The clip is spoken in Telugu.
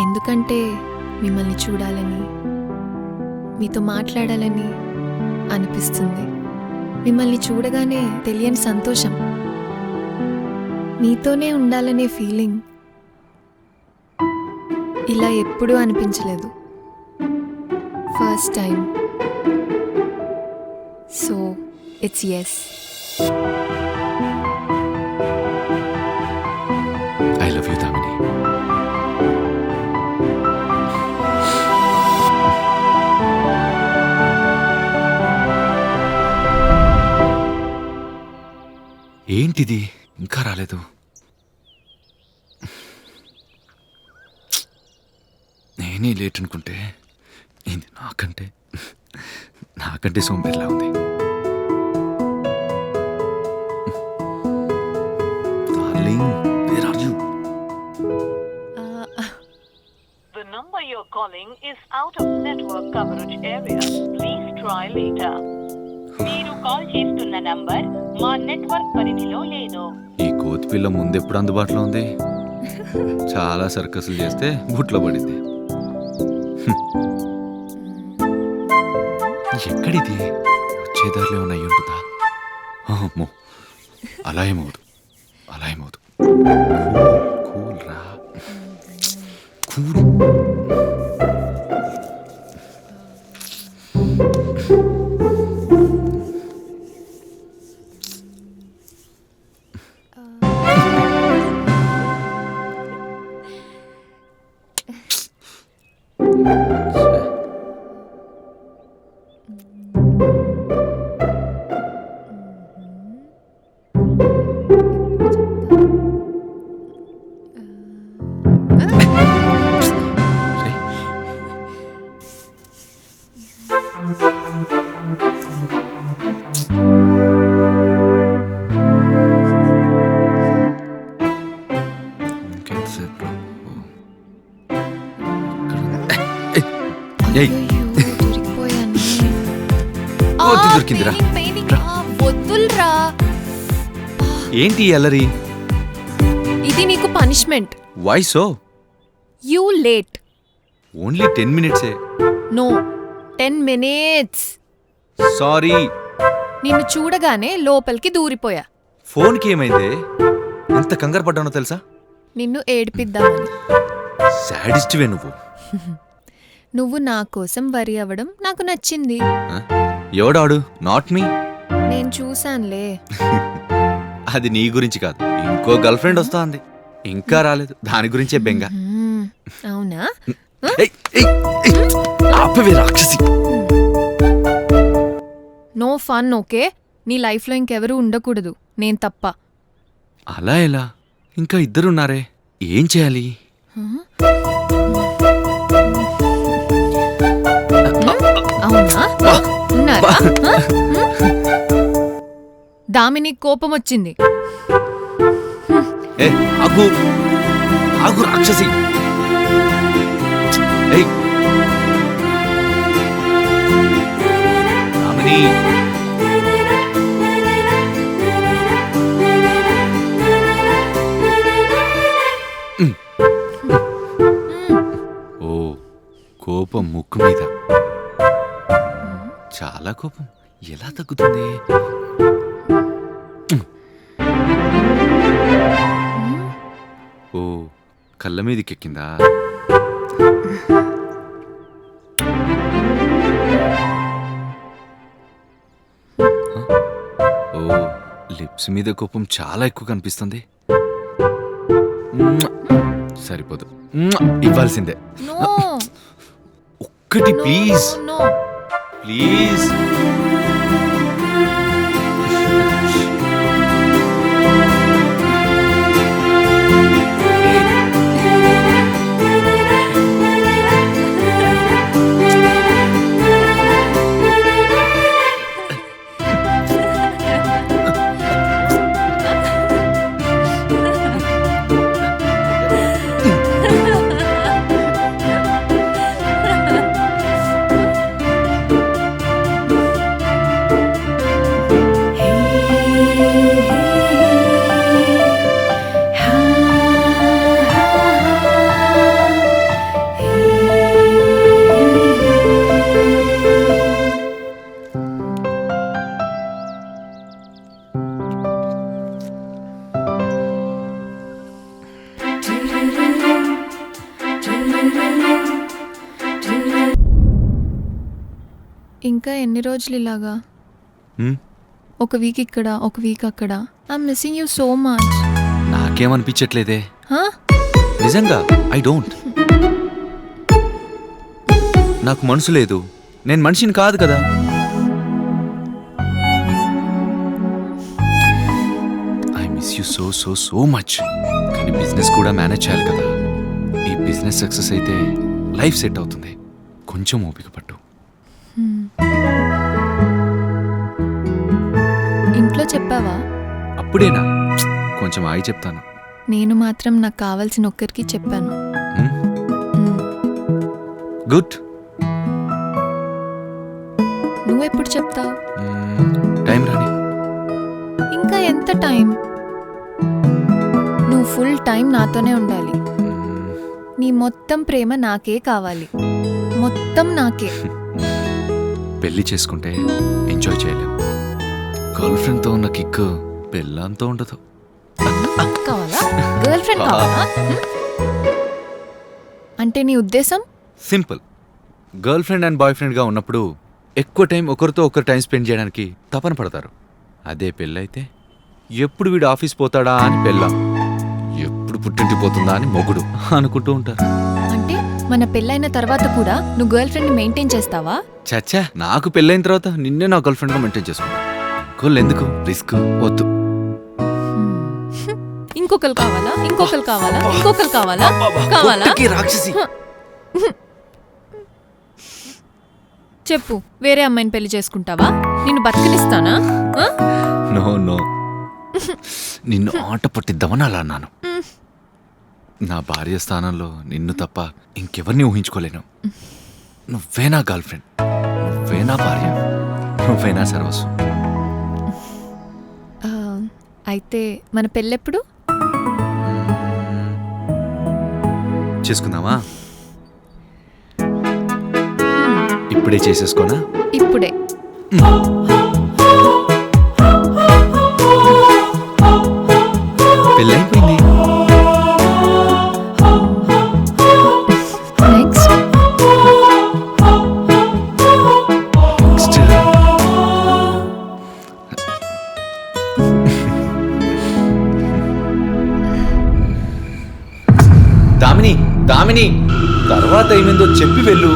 ఎందుకంటే మిమ్మల్ని చూడాలని, మీతో మాట్లాడాలని అనిపిస్తుంది. మిమ్మల్ని చూడగానే తెలియని సంతోషం, మీతోనే ఉండాలనే ఫీలింగ్ ఇలా ఎప్పుడూ అనిపించలేదు. First time. So it's yes. I love you Damini. ఏంటిది ఇంకా రాలేదు? నేనే లేట్ అనుకుంటే ఇది నాకంటే సోంబేర్లా ఉంది. Darling, where are you? The number you're calling is out of network coverage area. Please try later. మీరు కాల్ చేస్తున్న నంబర్ మా నెట్వర్క్ పరిధిలో లేదు. ఈ కోతి పిల్ల ముందెప్పుడు అందుబాటులో ఉంది? చాలా సర్కస్లు చేస్తే బుట్లో పడింది. ఎక్కడిది? వచ్చేదారిలో ఏమైనా అయ్యి ఉంటుందా? అమ్మో, అలా ఏమవుదు. కూల్ రా, కూల్. దొరికిందిరా. వద్దుల్రా. ఏంటి అల్లరి? ఇది నీకు punishment. Why so? You late. Only 10 minutes. No, 10 minutes. Sorry. నిన్ను చూడగానే లోపలికి దూరిపోయా. ఫోన్కి ఏమైంది? ఎంత కంగారు పడ్డానో తెలుసా? నిన్ను ఏడిపిద్దామని. సాడిస్ట్వే నువ్వు. నువ్వు నా కోసం వరి అవ్వడం నాకు నచ్చింది. ఎవడాడు? Not me. నేను చూశానులే. అది నీ గురించి కాదు, ఇంకో గర్ల్ ఫ్రెండ్ వస్తా అంది, ఇంకా రాలేదు. దాని గురించే బెంగ. అవునా? ఆపవే రాక్షసి. No fun, okay? నీ లైఫ్లో ఇంకెవరూ ఉండకూడదు, నేను తప్ప. అలా ఎలా? ఇంకా ఇద్దరున్నారే, ఏం చేయాలి? అవునా? ఉన్నారా? దామిని కోపం వచ్చింది. ఆగు ఆగు రాక్షసి. దామిని, ఓ కోపం ముక్కు మీద. చాలా కోపం, ఎలా తగ్గుతుంది? ఓ కళ్ళ మీదకి ఎక్కిందా? ఓ లిప్స్ మీద కోపం చాలా ఎక్కువ కనిపిస్తుంది. సరిపోదు, ఇవ్వాల్సిందే. ఒక్కటి ప్లీజ్ ప్లీజ్. ఇంకా ఎన్ని రోజులు ఇలాగా? హ్మ్? ఒక వీక్ ఇక్కడ, ఒక వీక్ అక్కడ. I'm missing you so much. నాకేమనిపించట్లేదే. హా? నిజంగా ఐ డోంట్. నాకు మనసు లేదు, నేను మనిషిని కాదు కదా. I miss you so so so much. కానీ బిజినెస్ కూడా మేనేజ్ చేయాలి కదా. ఈ బిజినెస్ సక్సెస్ అయితే లైఫ్ సెట్ అవుతుంది. కొంచెం ఓపిక పట్టు. ఇంట్లో చెప్పావా? అప్పుడేనా? కొంచెం ఆగి చెప్తాను. నేను మాత్రం నాకు కావాల్సిన ఒక్కరికి చెప్పాను. గుడ్. నువ్వెప్పుడు చెప్తావు? టైం రాని. ఇంకా ఎంత టైం? నువ్వు ఫుల్ టైం నాతోనే ఉండాలి. నీ మొత్తం ప్రేమ నాకే కావాలి, మొత్తం నాకే. పెళ్లి చేసుకుంటే ఎంజాయ్ చేయలేం. గర్ల్ ఫ్రెండ్తో ఉన్న కిక్ పెళ్ళంతో ఉండదు. కావాలా? గర్ల్ ఫ్రెండ్ కావాలా? అంటే నీ ఉద్దేశం? Simple. Girlfriend and boy ఫ్రెండ్గా ఉన్నప్పుడు ఎక్కువ టైం ఒకరితో ఒకరు టైం స్పెండ్ చేయడానికి తపన పడతారు. అదే పెళ్ళైతే ఎప్పుడు వీడు ఆఫీస్ పోతాడా అని పెళ్ళాం, ఎప్పుడు పుట్టింటి పోతుందా అని మొగుడు అనుకుంటూ ఉంటారు. అంటే మన పెళ్ళైన తర్వాత కూడా నువ్వు గర్ల్ ఫ్రెండ్ని మెయింటైన్ చేస్తావా? చచ్చా, నాకు పెళ్ళైన తర్వాత నిన్నే నా గర్ల్ ఫ్రెండ్గా మెయింటైన్ చేసుకుంటా. ఇంకోళ్ళు ఎందుకు రిస్క్? వద్దు. ఇంకొకరు కావాలా? ఇంకొకరు కావాలా? ఇంకొకరు కావాలా? కావాలా? కొట్టకి రాక్షసి. చెప్పు, వేరే అమ్మాయిని పెళ్లి చేసుకుంటావా? నిన్ను బతికినిస్తానా? నో నో, నిన్ను ఆట పట్టిద్దామని అలా అన్నాను. నా భార్య స్థానంలో నిన్ను తప్ప ఇంకెవరిని ఊహించుకోలేను. నువ్వే నా గర్ల్ ఫ్రెండ్, నువ్వే నా భార్య, నువ్వే నా సర్వస్వం. అయితే మన పెళ్ళెప్పుడు చేసుకుందామా? ఇప్పుడే చేసేసుకోనా? ఇప్పుడే. పెళ్ళైపోయింది. నెక్స్ట్ దామిని, దామిని, తర్వాత ఏమైందో చెప్పి వెళ్ళు.